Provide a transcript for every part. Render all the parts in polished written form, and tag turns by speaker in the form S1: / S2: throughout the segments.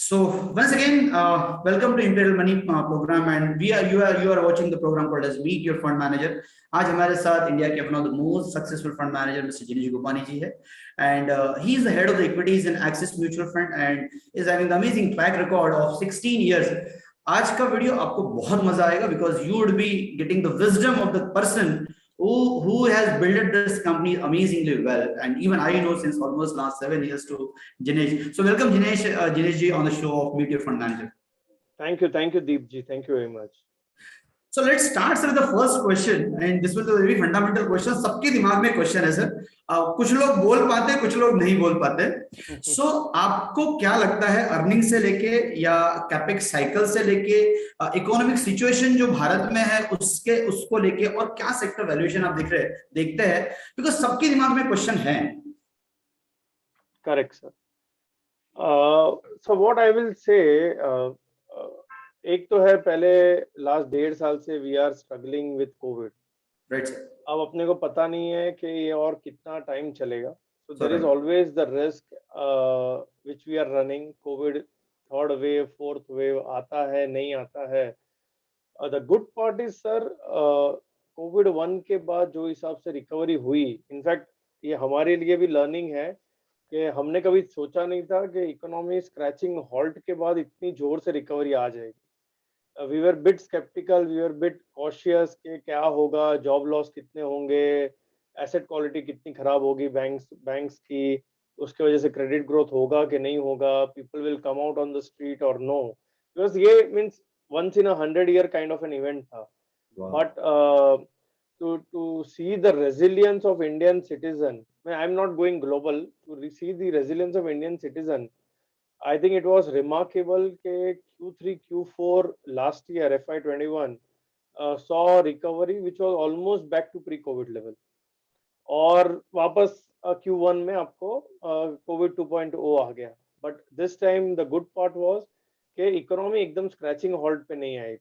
S1: So once again, welcome to Imperial Money program, and you are watching the program called as Meet Your Fund Manager. आज हमारे साथ India के one of the most successful fund manager mister Jinesh Gopani ji है, and he is the head of the equities in Axis Mutual Fund and is having the amazing track record of 16 years. आज का video आपको बहुत मजा आएगा because you would be getting the wisdom of the person who has built this company amazingly well, and even I know since almost last 7 years to Jinesh. So welcome Jinesh ji on the show of Meet Your Fund Manager.
S2: Thank you, Deep ji. Thank you very much.
S1: So let's start with the first question, and this will be a very fundamental question. सबके दिमाग में question है sir. कुछ लोग बोल पाते हैं, कुछ लोग नहीं बोल पाते. So आपको क्या लगता है अर्निंग से लेके या कैपेक्स साइकिल से लेके इकोनॉमिक सिचुएशन जो भारत में है उसको लेके और क्या सेक्टर वैल्यूएशन आप देखते हैं, बिकॉज सबके दिमाग में क्वेश्चन है.
S2: Correct, sir. So what I will say, एक तो है पहले लास्ट 1.5 साल से we are struggling with COVID.
S1: Right.
S2: अब अपने को पता नहीं है कि ये और कितना टाइम चलेगा. So there is always the risk which we are running. COVID third wave, fourth wave आता है, नहीं आता है. The good part is sir, COVID 1 के बाद जो हिसाब से रिकवरी हुई, इनफैक्ट ये हमारे लिए भी लर्निंग है कि हमने कभी सोचा नहीं था कि इकोनॉमी स्क्रैचिंग हॉल्ट के बाद इतनी जोर से रिकवरी आ जाएगी. We were bit sceptical, we were bit cautious कि क्या होगा, जॉब लॉस कितने होंगे, एसेट क्वालिटी कितनी खराब होगी बैंक्स की, उसके वजह से क्रेडिट ग्रोथ होगा कि नहीं होगा, people will come out on the street और नो, बिकॉज ये means once in a 100-year kind of an event था. Wow. But to see the resilience of Indian citizen, I'm not going global, to see the resilience of Indian citizen, I think it was remarkable that Q3, Q4 last year, FY21, saw recovery which was almost back to pre-COVID level. और वापस Q1 में आपको COVID 2.0 आ गया. But this time the good part was कि economy एकदम scratching halt पे नहीं आई.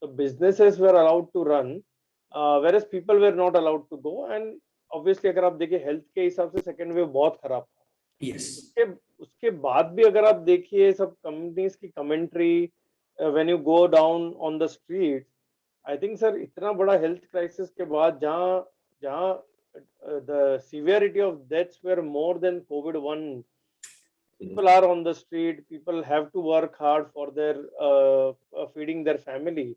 S2: तो businesses were allowed to run, whereas people were not allowed to go. And obviously अगर आप देखिए हेल्थ के हिसाब से सेकेंड वेव बहुत खराब था.
S1: Yes.
S2: उसके बाद भी अगर आप देखिए सब कंपनीज की commentary, when you go down on the street, I think sir इतना बड़ा हेल्थ क्राइसिस के बाद जहां the severity of deaths were more than Covid 1, people are on the street, people have to work hard for their feeding their family.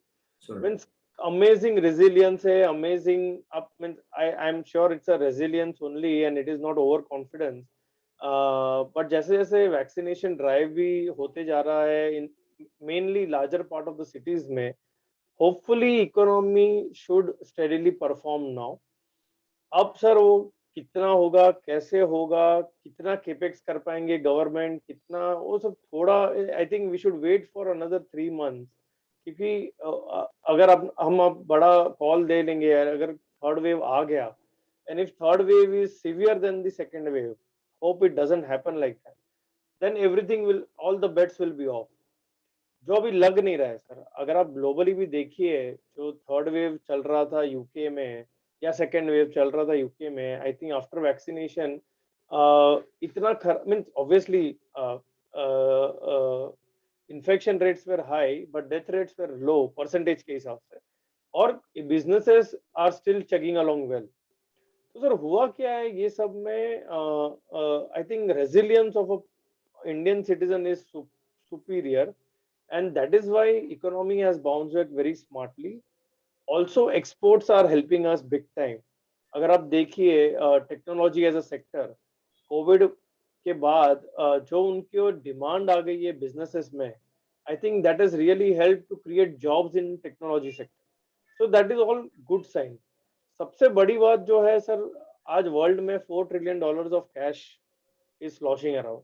S2: Sure. Means amazing resilience hai, amazing up, means I'm sure it's a resilience only and it is not overconfidence. But जैसे जैसे vaccination drive भी होते जा रहा है in mainly larger part of the cities में, hopefully economy should steadily perform now. अब sir वो कितना होगा, कैसे होगा, कितना केपेक्स कर पाएंगे गवर्नमेंट, कितना, वो सब थोड़ा I think we should wait for another 3 months. क्योंकि अगर हम अब बड़ा कॉल दे लेंगे अगर थर्ड वेव आ गया, and if third wave is severe then the second wave, hope it doesn't happen like that, then everything will, all the bets will be off. जो अभी लग नहीं रहा है सर. अगर आप ग्लोबली भी देखिए, जो थर्ड वेव चल रहा था यूके में या सेकेंड वेव चल रहा था यूके में, आई थिंक आफ्टर वैक्सीनेशन इतना means obviously infection rates were high but death rates were low percentage के हिसाब से, और businesses are still chugging along well. तो सर हुआ क्या है ये सब में, I think resilience of a Indian citizen is superior and that is why economy has bounced back very smartly. Also exports are helping us big time. अगर आप देखिए technology as a sector, Covid के बाद जो उनकी demand आ गई है businesses में, I think that is really help to create jobs in technology sector. So that is all good sign. सबसे बड़ी बात जो है सर, आज वर्ल्ड में $4 trillion of cash is sloshing around.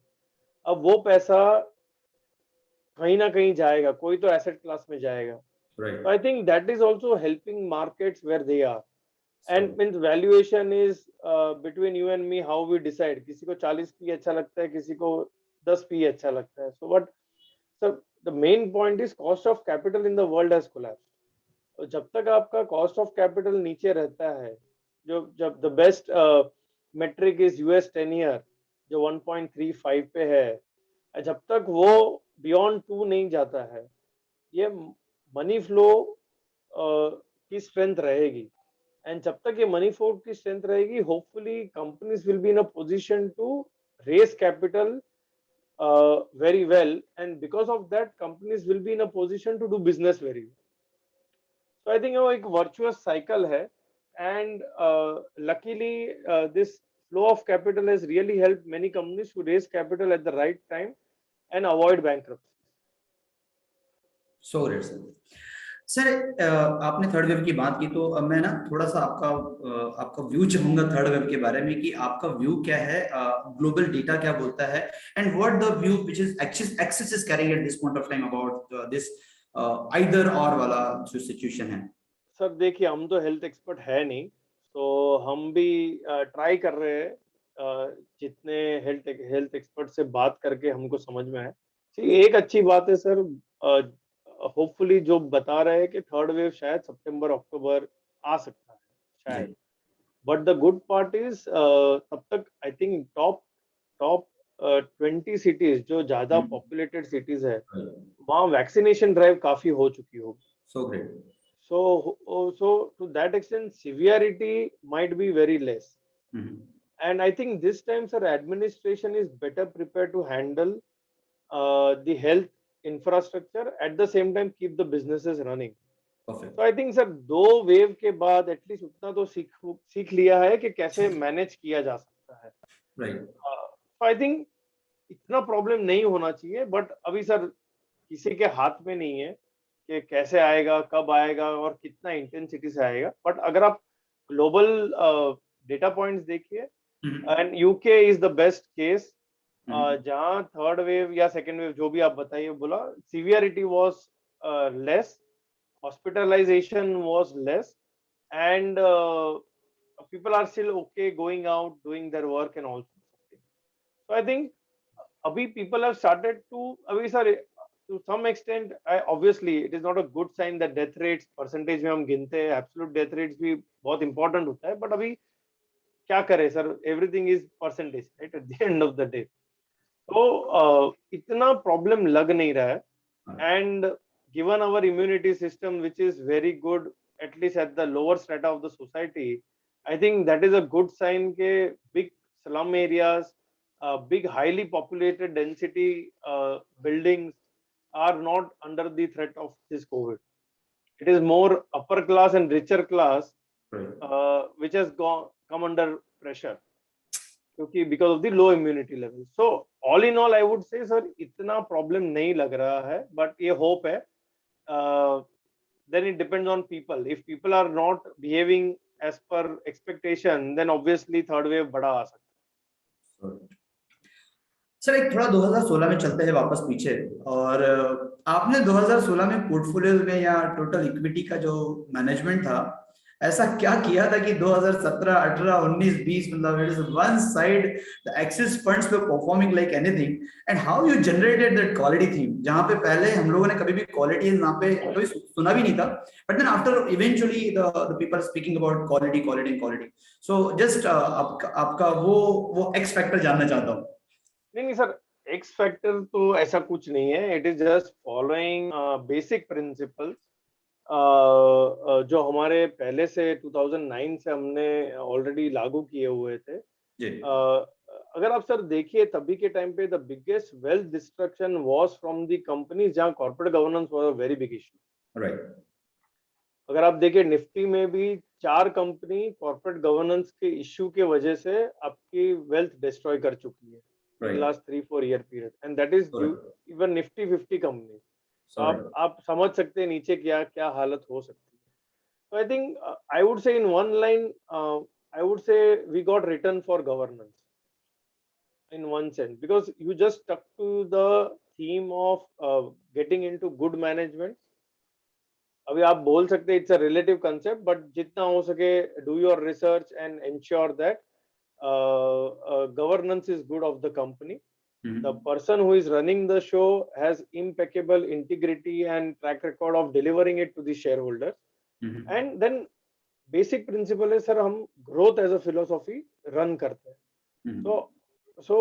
S2: अब वो पैसा कहीं ना कहीं जाएगा, कोई तो एसेट क्लास में जाएगा. I think that is also helping markets where they are. And means valuation is between you and me, how we decide. किसी को 40p अच्छा लगता है, किसी को 10p अच्छा लगता है. So but sir the main point is cost of capital in the world has collapsed. जब तक आपका कॉस्ट ऑफ कैपिटल नीचे रहता है, जब the best metric is US 10 year जो 1.35 पे है, जब तक वो बियॉन्ड 2 नहीं जाता है, ये मनी फ्लो की स्ट्रेंथ रहेगी। एंड जब तक ये मनी फ्लो की स्ट्रेंथ रहेगी, hopefully companies will be in a position to raise capital very well, and because of that companies will be in a position to do business very well. So I think वो एक virtuous cycle है, and luckily this flow of capital has really helped many companies to raise capital at the right time and avoid bankruptcy.
S1: So great sir. Sir आपने third wave की बात की, तो अब मैं ना थोड़ा सा आपका व्यू चाहूंगा थर्ड वेव के बारे में, कि आपका व्यू क्या है, ग्लोबल डेटा क्या बोलता है, and what the view which is axis is carrying at this point of time about this either और वाला जो सिचुएशन है।
S2: सर देखिए, हम तो हेल्थ एक्सपर्ट है नहीं, तो हम भी ट्राई कर रहे हैं जितने हेल्थ एक्सपर्ट से बात करके हमको समझ में आए। एक अच्छी बात है सर, होपफुली जो बता रहे हैं कि थर्ड वेव शायद सितंबर अक्टूबर आ सकता है शायद, but the good part is तब तक आई थिंक टॉप 20 सिटीज जो ज्यादा पॉपुलेटेड सिटीज है, वहाँ वैक्सीनेशन ड्राइव काफी हो चुकी होगी।
S1: So great.
S2: So to that extent, severity might be very less. And I think this time, sir, administration is better prepared to handle the health infrastructure, at the same time keep the businesses running.
S1: Perfect.
S2: So I think, sir, 2 wave के बाद at least उतना तो सीख लिया है कि कैसे manage किया जा सकता है।
S1: Right.
S2: So I think इतना प्रॉब्लम नहीं होना चाहिए, बट अभी सर किसी के हाथ में नहीं है कि कैसे आएगा, कब आएगा और कितना इंटेंसिटी से आएगा। बट अगर आप ग्लोबल डेटा पॉइंट्स देखिए, and UK is the best case, जहां थर्ड वेव या सेकेंड वेव जो भी आप बताइए बोला, severity was less, hospitalisation was less, and people are still okay going out doing their work and all sorts of things. So I think abhi people have started to, abhi sir, to some extent, obviously it is not a good sign that death rates percentage में हम गिनते हैं, absolute death rates भी बहुत important होता है, but अभी क्या करें sir, everything is percentage, right, at the end of the day. तो इतना problem लग नहीं रहा है, and given our immunity system which is very good, at least at the lower strata of the society, I think that is a good sign के big slum areas, big highly populated density buildings are not under the threat of this COVID. It is more upper class and richer class which has come under pressure because of the low immunity level. So all in all, I would say, sir, इतना problem नहीं लग रहा है, but ये hope है. Then it depends on people. If people are not behaving as per expectation, then obviously third wave बड़ा आ सकता है।
S1: सर एक थोड़ा 2016 में चलते हैं वापस पीछे, और आपने 2016 में पोर्टफोलियो में या टोटल इक्विटी का जो मैनेजमेंट था, ऐसा क्या किया था कि 2017, 18, 19, 20 मतलब it is one side the axis funds were performing like anything, and how you generated that quality theme, जहां पे पहले हम लोगों ने कभी भी क्वालिटी यहाँ पे कोई सुना भी नहीं था, but then after eventually the people speaking about quality quality quality. So just आपका वो एक्स फैक्टर जानना चाहता हूँ।
S2: नहीं सर, एक्स फैक्टर तो ऐसा कुछ नहीं है, it is just following basic principles जो हमारे पहले से 2009 से हमने ऑलरेडी लागू किए हुए थे। अगर आप सर देखिए, तभी के टाइम पे the biggest wealth destruction was from the companies जहां corporate governance was a very big issue.
S1: Right.
S2: अगर आप देखिए निफ्टी में भी 4 कंपनी कॉर्पोरेट गवर्नेंस के इश्यू के वजह से आपकी वेल्थ डिस्ट्रॉय कर चुकी है in last 3-4 year period, and that is due even Nifty 50 companies. So आप समझ सकते हैं नीचे क्या हालत हो सकती है। So I think I would say in one line, I would say we got return for governance in one sense, because you just stuck to the theme of getting into good management. अभी आप बोल सकते हैं it's a relative concept, but जितना हो सके do your research and ensure that governance is good of the company. The person who is running the show has impeccable integrity and track record of delivering it to the shareholders. And then basic principle है sir, हम growth as a philosophy run करते हैं। So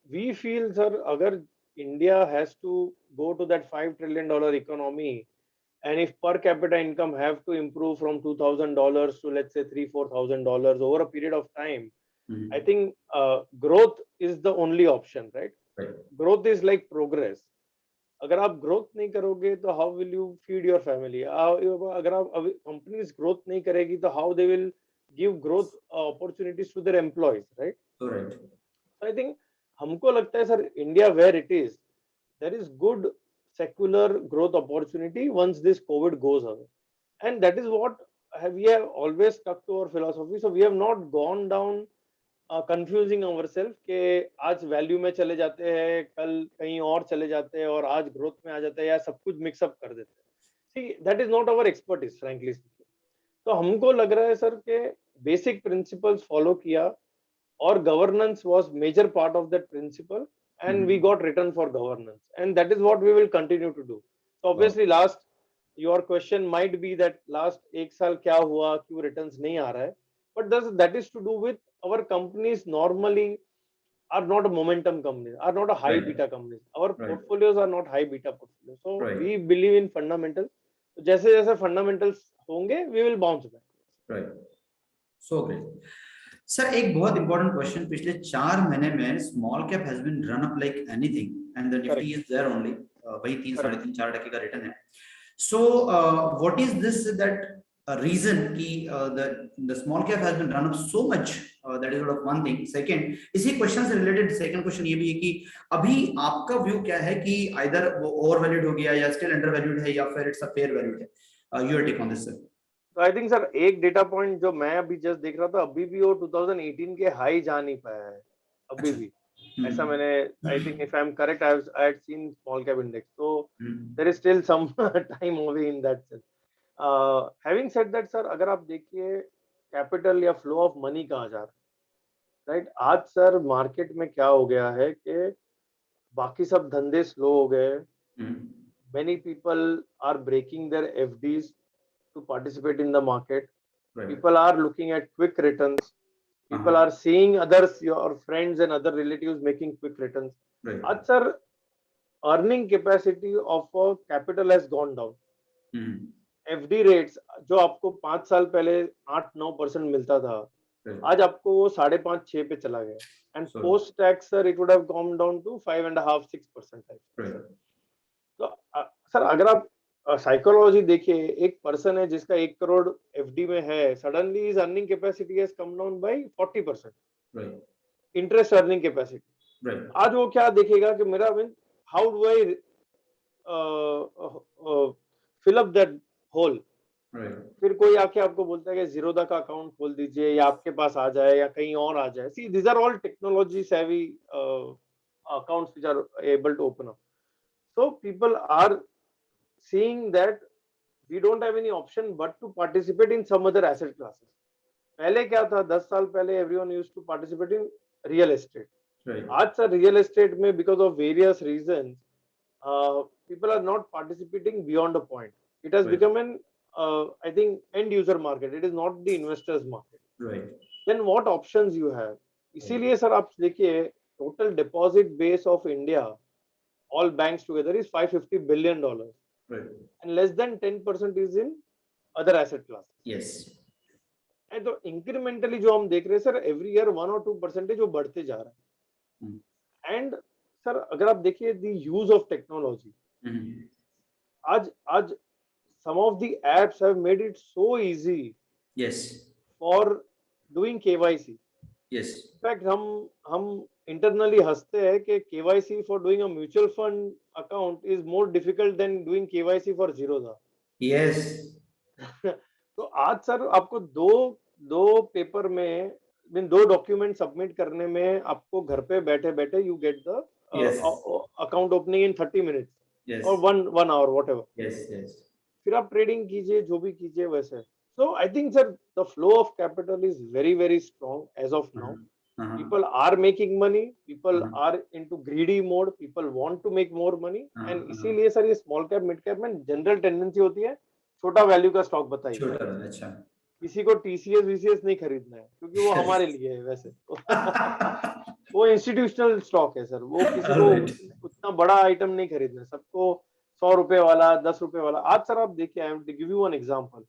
S2: we feel sir, अगर India has to go to that $5 trillion economy, and if per capita income have to improve from $2,000 to let's say $3,000-4,000 over a period of time, I think growth is the only option, right?
S1: Right.
S2: Growth is like progress. अगर आप growth नहीं करोगे तो how will you feed your family? अगर आप companies growth नहीं करेगी तो how they will give growth opportunities to their employees, right?
S1: Correct.
S2: I think हमको लगता है sir India where it is, there is good secular growth opportunity once this COVID goes away, and that is what we have always stuck to our philosophy. So we have not gone down confusing ourself के आज value में चले जाते हैं, कल कहीं और चले जाते हैं, और आज ग्रोथ में आ जाते हैं, या सब कुछ मिक्सअप कर देते हैं. See that is not our expertise frankly. तो हमको लग रहा है सर के बेसिक प्रिंसिपल्स फॉलो किया, और governance was major part of that principle, and we got written for governance, and that is what we will continue to do. So obviously last, your question might be that last एक साल क्या हुआ, क्यों returns नहीं आ रहा है, but that is to do with our companies normally are not a momentum companies, are not a high
S1: Right.
S2: beta companies. Our
S1: Right.
S2: portfolios are not high beta portfolios. So
S1: Right.
S2: we believe in fundamentals. So जैसे जैसे fundamentals होंगे, we will bounce back.
S1: Right. So great. Sir एक बहुत important question, पिछले 4 महीने में small cap has been run up like anything and the Nifty is there only, वही 3-3.5% का रिटर्न है. So what is this that reason कि the small cap has been run up so much, that is one thing. Second, इसी question से related second question ये भी है कि अभी आपका व्यू क्या है कि आइदर वो ओवर वैल्यूड हो गया या स्टिल अंडर वैल्यूड है या फिर इट्स अ फेयर वैल्यूड है? Your take on this sir.
S2: तो आई थिंक सर एक डेटा पॉइंट जो मैं अभी जस्ट देख रहा था, अभी भी वो 2018 के हाई जा नहीं पाया है अभी भी. ऐसा मैंने, I think if I am correct, I had seen small cap index, तो there is still some time away in that sense. Having said that sir, अगर आप देखिए कैपिटल या फ्लो ऑफ मनी कहाँ जा रहा है, राइट? आज सर मार्केट में क्या हो गया है कि बाकी सब धंधे स्लो हो गए. Many people are breaking their FDs to participate in the market. Right. People are looking at quick returns. People are seeing others, your friends and other relatives making quick returns. Right. But sir, earning capacity of a capital has gone down. FD rates जो आपको 5 साल पहले 8-9% मिलता था, आज आपको वो 5.5-6 पे चला गया. And post tax sir, it would have gone down to 5.5-6%. तो सर अगर आप साइकोलॉजी देखिए, एक पर्सन है जिसका 1 करोड़ एफडी में है, suddenly his earning capacity has come down by 40%. Right. Interest earning capacity. Right. आज वो क्या देखेगा कि मेरा how do I fill up that hole. Right. फिर कोई आके आपको बोलता है कि जीरोधा का अकाउंट खोल दीजिए, या आपके पास आ जाए, या कहीं और आ जाए. See these are all technology savvy accounts which are able to open up. So people are seeing that we don't have any option but to participate in some other asset classes. पहले क्या था, 10 साल पहले everyone used to participate in real estate. Right. आज sir real estate में because of various reasons, people are not participating beyond a point. It has become an I think end user market. It is not the investors market. Right. Then what options you have? इसीलिए sir आप देखिए total deposit base of India, all banks together, is $550 billion. Right. And less than 10% is in other asset classes. Yes. And तो incrementally जो हम देख रहे हैं sir, every year 1 or 2% जो बढ़ते जा रहा है. And सर अगर आप देखिए the use of technology, आज some of the apps have made it so easy. Yes. For doing KYC. Yes. In fact, हम internally हंसते हैं कि KYC for doing a mutual fund account is more difficult than doing KYC for Zerodha. Yes. तो आज sir आपको दो paper में, 2 document submit करने में आपको घर पे बैठे बैठे you get the account opening in 30 minutes. Yes. Or one hour, whatever. Yes, yes. फिर आप ट्रेडिंग कीजिए, जो भी कीजिए वैसे. So I think sir, the flow of capital is very, very strong as of now. People are making money. People are into greedy mode. People want to make more money. And इसीलिए sir ये small cap, mid cap में general tendency होती है छोटा value का stock बताइए. छोटा, अच्छा. किसी को TCS VCS नहीं खरीदना है क्योंकि वो हमारे लिए है वैसे. वो इंस्टीट्यूशनल स्टॉक है सर, वो किसी को इतना बड़ा आइटम नहीं खरीदना है, सबको 100 रुपए वाला, 10 रुपए वाला। आज सर आप देखिए, I will give you one example.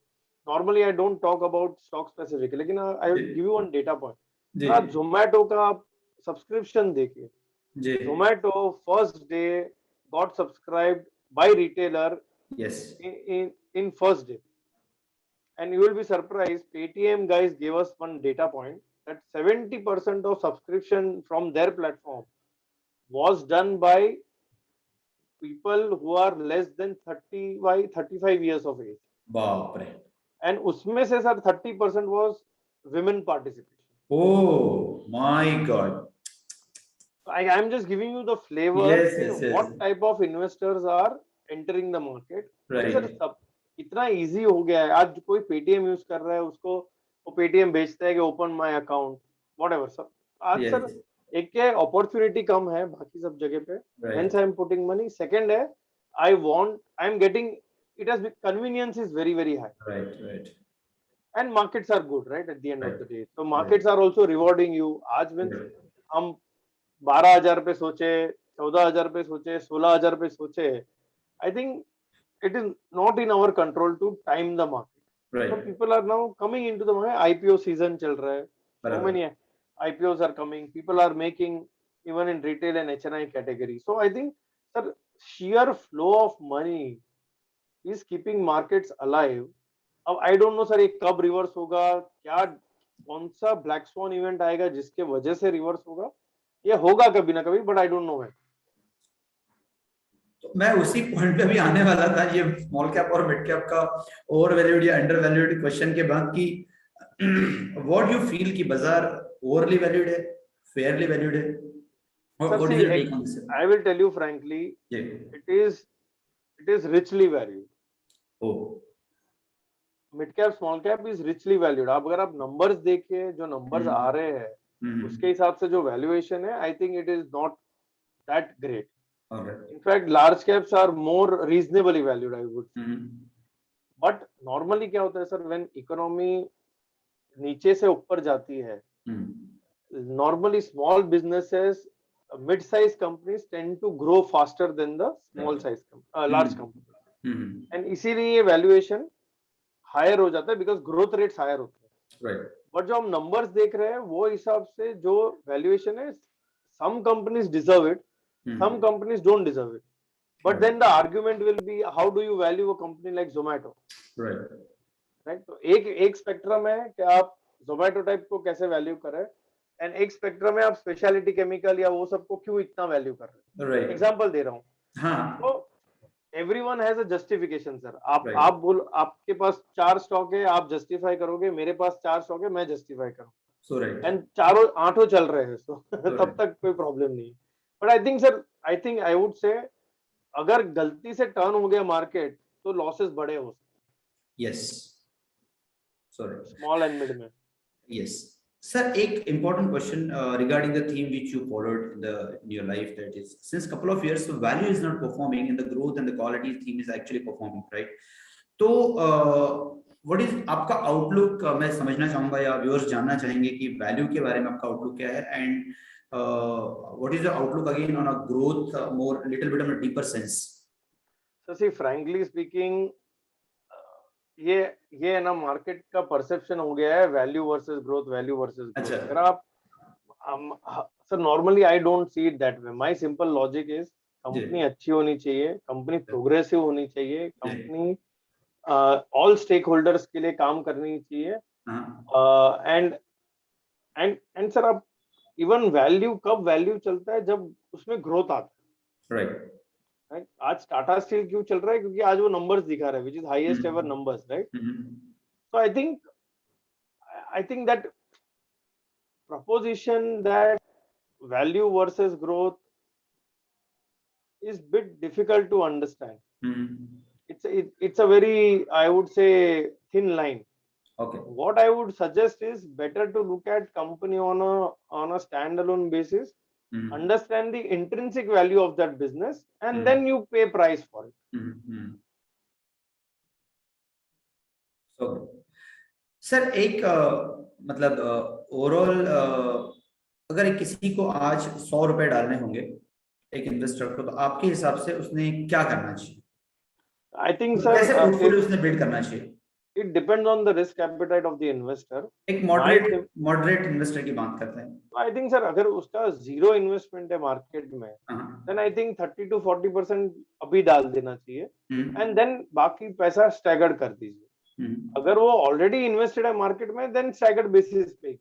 S2: Normally I don't talk about stock specific, लेकिन I will give you one data point.
S1: जी
S2: आप जोमेटो का आप सब्सक्रिप्शन देखिए,
S1: जी
S2: Zomato first day got subscribed by retailer
S1: yes
S2: in first day, and you will be surprised, Paytm guys gave us one data point that 70% of subscription from their platform was done by people who are less than 35 years of age,
S1: बाप रे
S2: and उसमें से sir 30% was women participation.
S1: oh my god
S2: I'm just giving you the flavor
S1: yes
S2: कि
S1: yes yes
S2: what type of investors are entering the market.
S1: right
S2: sir सब इतना easy हो गया है, आज कोई पेटीएम यूज कर रहा है, उसको वो पेटीएम भेजता है कि open my account whatever sir. आज
S1: yes
S2: सर एक क्या अपॉर्चुनिटी कम है बाकी सब जगह पे,
S1: right
S2: hence I am putting money. Second है, I am getting, it has convenience is very very high,
S1: right
S2: and markets are good right at the end of
S1: right
S2: the day. तो markets are also rewarding you. आज means
S1: right
S2: हम 12,000 पे सोचे, 14,000 पे सोचे, 16,000 पे सोचे, I think it is not in our control to time the market. So
S1: right
S2: people are now coming into the market. IPO season चल रहा है, so
S1: बराबर
S2: many IPOs are coming. People are making even in retail and HNI category. So I think sir, sheer flow of money is keeping markets alive. अब I don't know sir ये कब reverse होगा, क्या कौन सा black sworn event आएगा जिसके वजह से रिवर्स होगा, ये होगा कभी ना कभी, but I don't know when.
S1: तो मैं उसी पॉइंट पे भी आने वाला था, ये स्मॉल कैप और मिड कैप का ओवर वैल्यूड या अंडर वैल्यूड क्वेश्चन के बाद की व्हाट यू फील कि बाजार ओवरली वैल्यूड है, फेयरली वैल्यूड है, और
S2: Sir,
S1: what is
S2: see,
S1: your take on this?
S2: I will tell you frankly,
S1: जी
S2: it is richly valued.
S1: Oh
S2: mid cap small cap is richly valued. आप अगर आप numbers देखिए, जो नंबर्स आ रहे हैं उसके हिसाब से जो वैल्यूएशन है, I think it is not that great.
S1: Alright
S2: in fact large caps are more reasonably valued I would. But normally क्या होता है सर, व्हेन इकोनॉमी नीचे से ऊपर जाती है, normally small businesses, mid size companies tend to grow faster than the small size large companies, and इसीलिए ये valuation हायर हो जाता है, बिकॉज ग्रोथ रेट्स हायर होते हैं।
S1: राइट
S2: बट जो हम नंबर्स देख रहे हैं वो हिसाब से जो वैल्यूएशन है, some companies deserve it, some companies don't deserve it. But then the argument will be, how do you value a company like Zomato, right? तो एक स्पेक्ट्रम है कि आप जोमेटो टाइप को कैसे वैल्यू कर रहे हैं, एंड एक स्पेक्ट्रम है आप स्पेशलिटी केमिकल या वो सबको क्यों इतना वैल्यू कर रहे हैं।
S1: राइट
S2: एग्जांपल दे रहा हूँ।
S1: हाँ
S2: तो everyone has a justification sir.
S1: Right.
S2: आप बोल, आपके पास 4 स्टॉक है, आप जस्टिफाई करोगे, मेरे पास 4 स्टॉक है, मैं जस्टिफाई करूँ,
S1: सो राइट
S2: एंड चारों 8 चल रहे हैं, तो तब तक कोई प्रॉब्लम नहीं। But I think sir, I would say अगर गलती से टर्न हो गया मार्केट तो लॉसेस बड़े हो सकते
S1: yes sorry
S2: small and mid में।
S1: yes sir, एक important question regarding the theme which you followed in your life, that is since couple of years so value is not performing and the growth and the quality theme is actually performing, right? तो what is आपका outlook, मैं समझना चाहूंगा या viewers जानना चाहेंगे कि value के बारे में आपका आउटलुक क्या है, and what is your outlook again on a growth, more little bit on a deeper sense?
S2: So see, frankly speaking, ये है ना, मार्केट का परसेप्शन हो गया है value versus growth, value versus growth.
S1: अच्छा।
S2: अगर आप sir, normally I don't see it that way. My simple logic is, company अच्छी होनी चाहिए, कंपनी प्रोग्रेसिव होनी चाहिए, कंपनी ऑल स्टेक होल्डर्स के लिए काम करनी चाहिए, एंड एंड सर आप इवन वैल्यू कब वैल्यू चलता है, जब उसमें ग्रोथ आता है,
S1: राइट
S2: राइट? आज टाटा स्टील क्यों चल रहा है, क्योंकि आज वो नंबर्स दिखा रहा है, which is highest ever numbers, right? So I think that proposition that value versus growth is bit difficult to understand. It's a very, I would say, thin line.
S1: okay
S2: What I would suggest is better to look at company on a standalone basis, understand the intrinsic value of that business, and then you pay price for it.
S1: so sir एक मतलब overall अगर किसी को आज 100 रुपए डालने होंगे एक इन्वेस्टर को, तो आपके हिसाब से उसने क्या करना चाहिए?
S2: I think,
S1: तो कैसे
S2: sir,
S1: पोर्टफोलियो उसने बिल्ड करना चाहिए?
S2: it depends on the risk appetite of the investor.
S1: एक
S2: My
S1: मॉडरेट इन्वेस्टर की बात करते हैं।
S2: I think, sir, अगर उसका जीरो इन्वेस्टमेंट है मार्केट में,
S1: हाँ।
S2: then I think 30 to 40% अभी डाल देना चाहिए,
S1: हम्म,
S2: एंड देन बाकी पैसा स्टैगर्ड कर दीजिए। अगर वो ऑलरेडी इन्वेस्टेड है मार्केट में, देन स्टैगर्ड बेसिस पे।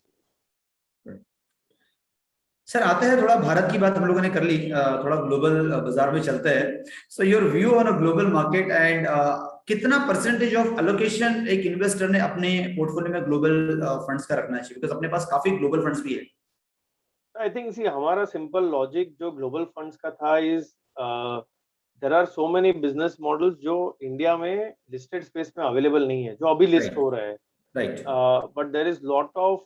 S1: सर आते हैं थोड़ा भारत की बात हम लोगों ने कर ली, थोड़ा ग्लोबल बाजार में चलते हैं। So your view on a global market and कितना परसेंटेज ऑफ एलोकेशन एक इन्वेस्टर ने अपने पोर्टफोलियो में ग्लोबल फंड्स का रखना चाहिए, बिकॉज अपने पास काफी ग्लोबल फंड्स भी है।
S2: आई थिंक सी हमारा सिंपल लॉजिक जो ग्लोबल फंड्स का था is there are so many business models जो इंडिया में लिस्टेड स्पेस में अवेलेबल नहीं है, जो अभी लिस्ट हो रहा है,
S1: right,
S2: but there is lot of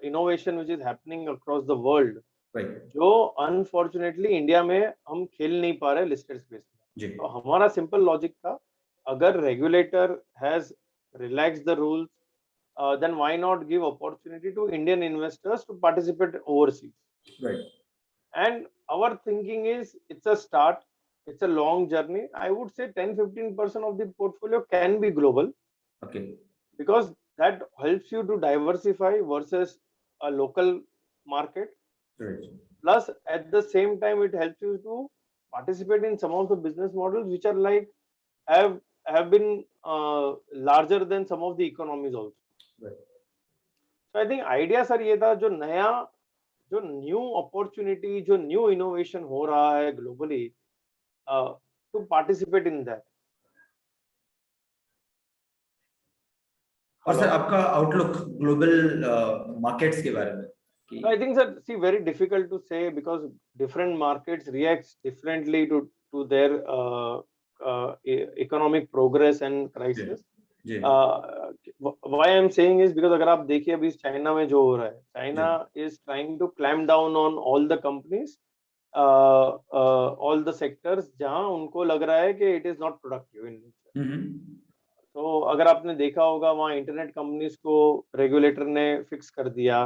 S2: innovation which is happening across the world,
S1: right,
S2: जो अनफॉर्चुनेटली इंडिया में हम खेल नहीं पा रहे लिस्टेड स्पेस में।
S1: जी,
S2: तो हमारा सिंपल लॉजिक था, अगर regulator has relax the rules, then why not give opportunity to Indian investors to participate overseas?
S1: Right,
S2: And our thinking is it's a start, it's a long journey. I would say 10-15% of the portfolio can be global,
S1: okay,
S2: because that helps you to diversify versus a local market.
S1: Right,
S2: Plus, at the same time, it helps you to participate in some of the business models which are like have been larger than some of the economies also.
S1: Right.
S2: So I think idea sir ये था, जो नया, जो new opportunity, जो new innovation हो रहा है globally, to participate in that.
S1: और सर आपका आउटलुक ग्लोबल मार्केट्स के बारे में?
S2: I think, sir, see, very difficult to say because different markets react differently to their economic progress and crisis. Why I'm saying is because अगर आप देखिए अभी China में जो हो रहा है, China is trying to clamp down on all the companies, all the sectors जहां उनको लग रहा है कि it is not productive in nature. तो अगर आपने देखा होगा वहाँ इंटरनेट कंपनीज को रेगुलेटर ने फिक्स कर दिया.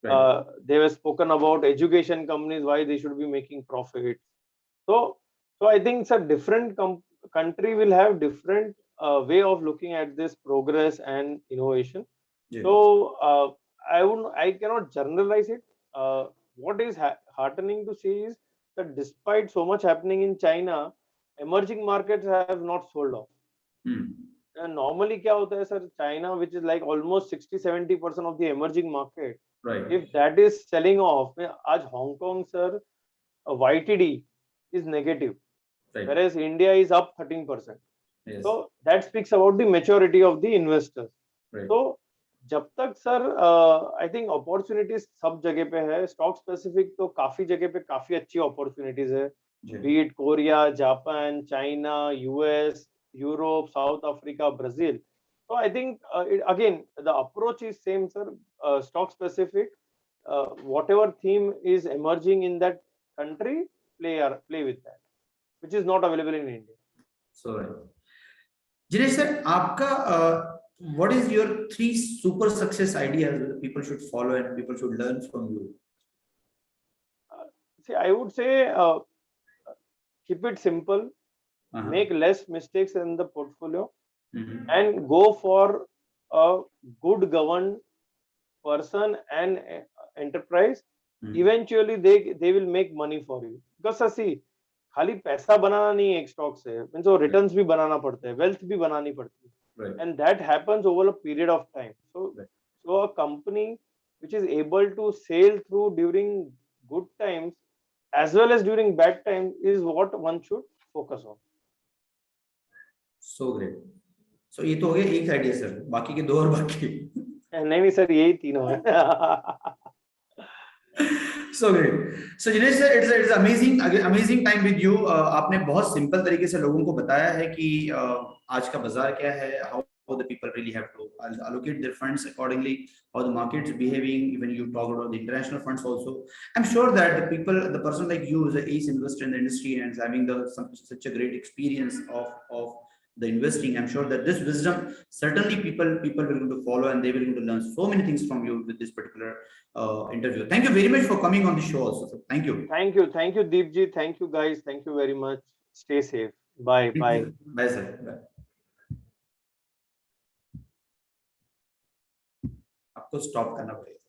S2: They were spoken about education companies, why they should be making profit. So I think it's a different country will have different way of looking at this progress and innovation. So I cannot generalize it. What is heartening to see is that despite so much happening in China, emerging markets have not sold off. And normally क्या होता है sir, China, which is like almost 60-70% of the emerging market,
S1: right,
S2: if that is selling off, आज Hong Kong sir, YTD is negative, right, whereas India is up 13%. Yes. So that speaks about the maturity of the investors. Right. So जब तक sir I think opportunities सब जगह पे है, stock specific तो काफी जगह पे काफी अच्छी opportunities है, be it Korea, Japan, China, US, Europe, South Africa, Brazil. So I think again the approach is same, sir. Stock specific, whatever theme is emerging in that country, play with that, which is not available in India. So,
S1: Jinesh sir, आपका what is your 3 super success ideas that people should follow and people should learn from you?
S2: See, I would say keep it simple. Make less mistakes in the portfolio, and go for a good governed person and enterprise. Eventually they will make money for you, because see, खाली पैसा बनाना नहीं है एक stock से, means वो returns भी बनाना पड़ता है, वेल्थ भी बनानी पड़ती है, and that happens over a period of time. So a company which is able to sail through during good times as well as during bad times is what one should focus on.
S1: So great. So ये तो हो गया एक idea sir, बाकी के 2 और बाकी
S2: नहीं सर, यही तीनों है.
S1: So great. So Jinesh sir, it's amazing time with you. आपने बहुत सिंपल तरीके से लोगों को बताया है कि आज का बाजार क्या है, how the people really have to allocate their funds accordingly, how the market is behaving. Even you talked about the international funds also. I'm sure that the person like you is an ace investor in the industry and is having such a great experience of the investing, I'm sure that this wisdom certainly people will going to follow, and they will going to learn so many things from you with this particular interview. Thank you very much for coming on the show also, sir. Thank you.
S2: Thank you, Deepji. Thank you, guys. Thank you very much. Stay safe. Bye. Bye.
S1: Bye, sir. Bye. आपको stop करना पड़ेगा.